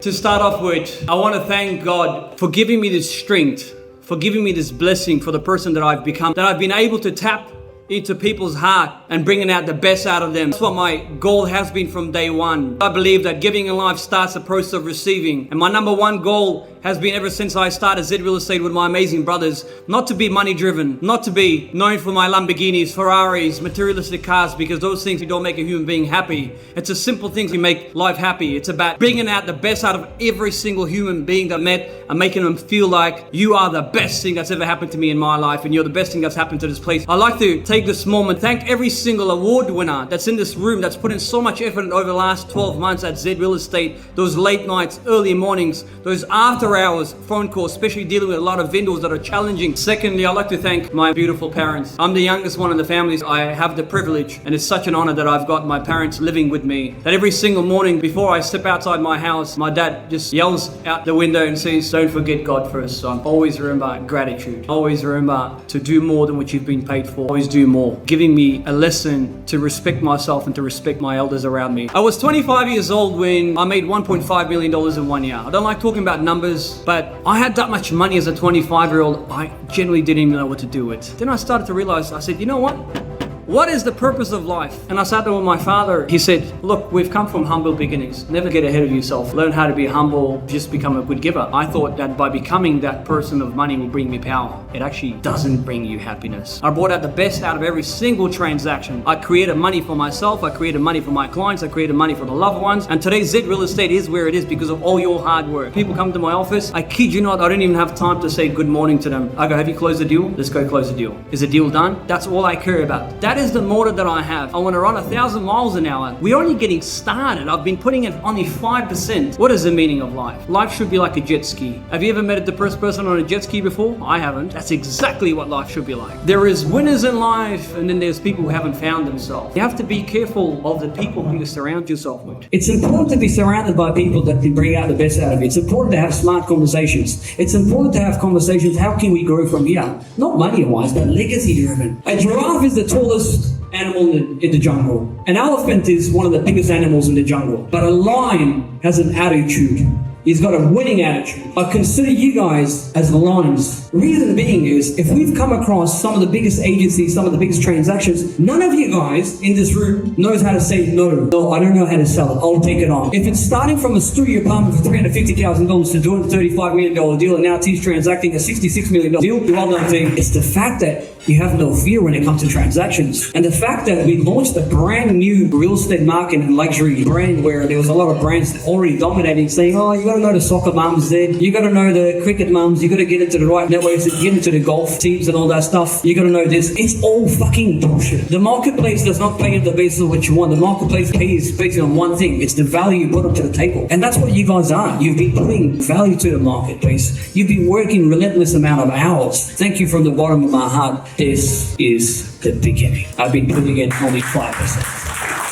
To start off with, I want to thank God for giving me this strength, for giving me this blessing for the person that I've become, that I've been able to tap into people's heart and bringing out the best out of them. That's what my goal has been from day one. I believe that giving in life starts the process of receiving. And my number one goal has been ever since I started Z.Real Estate with my amazing brothers, not to be money driven, not to be known for my Lamborghinis, Ferraris, materialistic cars, because those things don't make a human being happy. It's a simple thing to make life happy. It's about bringing out the best out of every single human being that I met and making them feel like you are the best thing that's ever happened to me in my life and you're the best thing that's happened to this place. I'd like to take this moment, thank every single award winner that's in this room, that's put in so much effort over the last 12 months at Z.Real Estate, those late nights, early mornings, those after hours phone calls, especially dealing with a lot of vendors that are challenging. Secondly, I'd like to thank my beautiful parents. I'm the youngest one in the family. I have the privilege, and it's such an honor that I've got my parents living with me, that every single morning before I step outside my house, my dad just yells out the window and says, "Don't forget God first, son. Always remember gratitude. Always remember to do more than what you've been paid for. Always do more." Giving me a lesson to respect myself and to respect my elders around me. I was 25 years old when I made $1.5 million in 1 year. I don't like talking about numbers, but I had that much money as a 25-year-old, I generally didn't even know what to do with. Then I started to realize, I said, you know what? What is the purpose of life? And I sat there with my father. He said, look, we've come from humble beginnings. Never get ahead of yourself. Learn how to be humble. Just become a good giver. I thought that by becoming that person of money will bring me power. It actually doesn't bring you happiness. I brought out the best out of every single transaction. I created money for myself. I created money for my clients. I created money for the loved ones. And today, Z.Real Estate is where it is because of all your hard work. People come to my office. I kid you not, I don't even have time to say good morning to them. I go, have you closed the deal? Let's go close the deal. Is the deal done? That's all I care about. That is the motor that I have. I want to run 1,000 miles an hour. We're only getting started. I've been putting in only 5%. What is the meaning of life? Life should be like a jet ski. Have you ever met a depressed person on a jet ski before? I haven't. That's exactly what life should be like. There is winners in life, and then there's people who haven't found themselves. You have to be careful of the people who you surround yourself with. It's important to be surrounded by people that can bring out the best out of you. It's important to have smart conversations. It's important to have conversations. How can we grow from here? Not money-wise, but legacy-driven. A giraffe is the tallest animal in the jungle. An elephant is one of the biggest animals in the jungle. But a lion has an attitude. He's got a winning attitude. I consider you guys as lions. Reason being is, if we've come across some of the biggest agencies, some of the biggest transactions, none of you guys in this room knows how to say no. No, I don't know how to sell it. I'll take it on. If it's starting from a studio apartment for $350,000 to doing a $35 million deal, and now he's transacting a $66 million deal, the well-known thing, it's the fact that you have no fear when it comes to transactions. And the fact that we launched a brand new real estate market and luxury brand where there was a lot of brands already dominating, saying, oh, you gotta know the soccer mums there, you gotta know the cricket mums, you gotta get into the right networks, get into the golf teams and all that stuff, you gotta know this. It's all fucking bullshit. The marketplace does not pay on the basis of what you want. The marketplace pays based on one thing. It's the value you put up to the table. And that's what you guys are. You've been putting value to the marketplace. You've been working relentless amount of hours. Thank you from the bottom of my heart. This is the beginning. I've been putting in only 5%.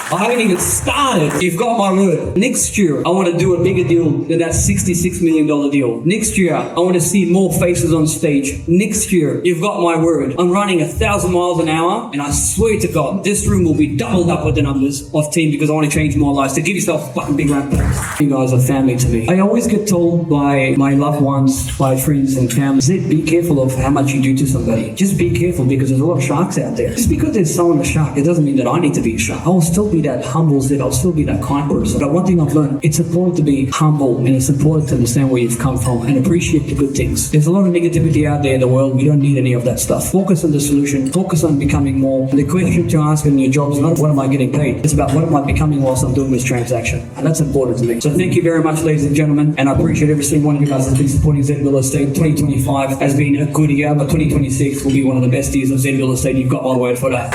I haven't even started. You've got my word. Next year, I want to do a bigger deal than that $66 million deal. Next year, I want to see more faces on stage. Next year, you've got my word. I'm running 1,000 miles an hour, and I swear to God, this room will be doubled up with the numbers of team because I want to change more lives. So give yourself a fucking big round of applause. You guys are family to me. I always get told by my loved ones, by friends and family, Zed, be careful of how much you do to somebody. Just be careful because there's a lot of sharks out there. Just because there's someone a shark, it doesn't mean that I need to be a shark. I will still be that humble Zed. I'll still be that kind person. But one thing I've learned, it's important to be humble and it's important to understand where you've come from and appreciate the good things. There's a lot of negativity out there in the world. We don't need any of that stuff. Focus on the solution. Focus on becoming more. The question to ask in your job is not what am I getting paid? It's about what am I becoming whilst I'm doing this transaction. And that's important to me. So thank you very much, ladies and gentlemen. And I appreciate every single one of you guys that's been supporting Z.Real Estate. 2025 has been a good year, but 2026 will be one of the best years of Z.Real Estate. You've got my word for that.